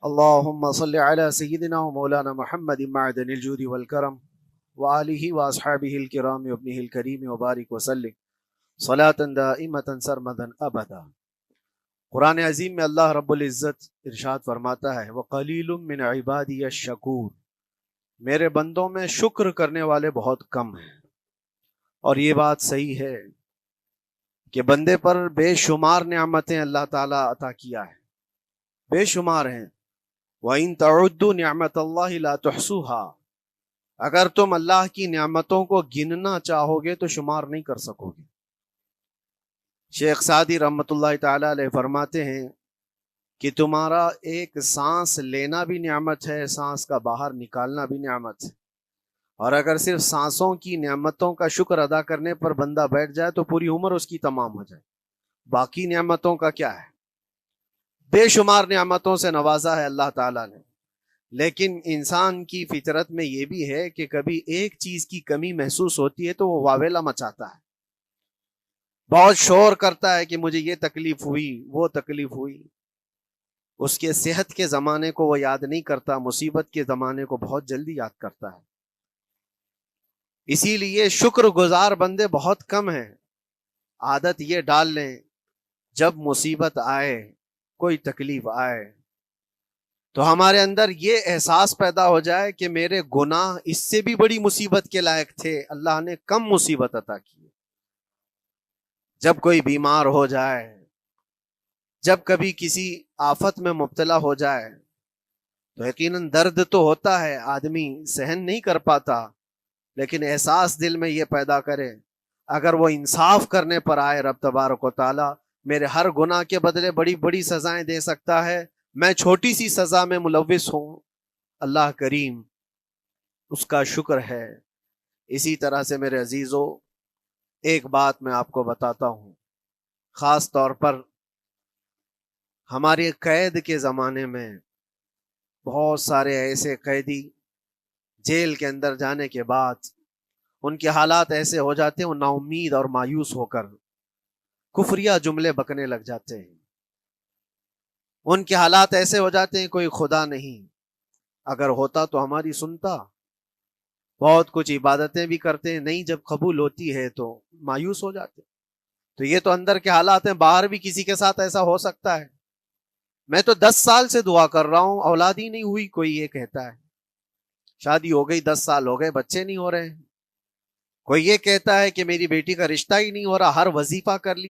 اللهم صل على سيدنا ومولانا محمد معدن الجود والكرم وآله وأصحابه الكرام وابنه الكريم وبارك وسلم صلاة دائمة سرمدا أبدا۔ قرآن عظیم میں اللہ رب العزت ارشاد فرماتا ہے وَقَلِيلٌ مِّنْ عِبَادِيَ الشَّكُورُ، میرے بندوں میں شکر کرنے والے بہت کم ہیں۔ اور یہ بات صحیح ہے کہ بندے پر بے شمار نعمتیں اللہ تعالیٰ عطا کیا ہے، بے شمار ہیں۔ وَإِن تَعُدُّوا نِعْمَتَ اللَّهِ لَا تُحْصُوهَا، اگر تم اللہ کی نعمتوں کو گننا چاہو گے تو شمار نہیں کر سکو گے۔ شیخ سعدی رحمۃ اللہ تعالی علیہ فرماتے ہیں کہ تمہارا ایک سانس لینا بھی نعمت ہے، سانس کا باہر نکالنا بھی نعمت ہے، اور اگر صرف سانسوں کی نعمتوں کا شکر ادا کرنے پر بندہ بیٹھ جائے تو پوری عمر اس کی تمام ہو جائے، باقی نعمتوں کا کیا ہے؟ بے شمار نعمتوں سے نوازا ہے اللہ تعالیٰ نے، لیکن انسان کی فطرت میں یہ بھی ہے کہ کبھی ایک چیز کی کمی محسوس ہوتی ہے تو وہ واویلا مچاتا ہے، بہت شور کرتا ہے کہ مجھے یہ تکلیف ہوئی وہ تکلیف ہوئی۔ اس کے صحت کے زمانے کو وہ یاد نہیں کرتا، مصیبت کے زمانے کو بہت جلدی یاد کرتا ہے۔ اسی لیے شکر گزار بندے بہت کم ہیں۔ عادت یہ ڈال لیں جب مصیبت آئے، کوئی تکلیف آئے تو ہمارے اندر یہ احساس پیدا ہو جائے کہ میرے گناہ اس سے بھی بڑی مصیبت کے لائق تھے، اللہ نے کم مصیبت عطا کی۔ جب کوئی بیمار ہو جائے، جب کبھی کسی آفت میں مبتلا ہو جائے تو یقیناً درد تو ہوتا ہے، آدمی سہن نہیں کر پاتا، لیکن احساس دل میں یہ پیدا کرے اگر وہ انصاف کرنے پر آئے رب تبارک و تعالی میرے ہر گناہ کے بدلے بڑی بڑی سزائیں دے سکتا ہے، میں چھوٹی سی سزا میں ملوث ہوں، اللہ کریم اس کا شکر ہے۔ اسی طرح سے میرے عزیزو ایک بات میں آپ کو بتاتا ہوں، خاص طور پر ہمارے قید کے زمانے میں بہت سارے ایسے قیدی جیل کے اندر جانے کے بعد ان کے حالات ایسے ہو جاتے ہیں، وہ نا امید اور مایوس ہو کر کفریہ جملے بکنے لگ جاتے ہیں۔ ان کے حالات ایسے ہو جاتے ہیں کوئی خدا نہیں، اگر ہوتا تو ہماری سنتا، بہت کچھ عبادتیں بھی کرتے ہیں، نہیں جب قبول ہوتی ہے تو مایوس ہو جاتے ہیں۔ تو یہ تو اندر کے حالات ہیں، باہر بھی کسی کے ساتھ ایسا ہو سکتا ہے۔ میں تو 10 سال سے دعا کر رہا ہوں، اولاد ہی نہیں ہوئی، کوئی یہ کہتا ہے۔ شادی ہو گئی 10 سال ہو گئے، بچے نہیں ہو رہے ہیں۔ کوئی یہ کہتا ہے کہ میری بیٹی کا رشتہ ہی نہیں ہو رہا، ہر وظیفہ کر لی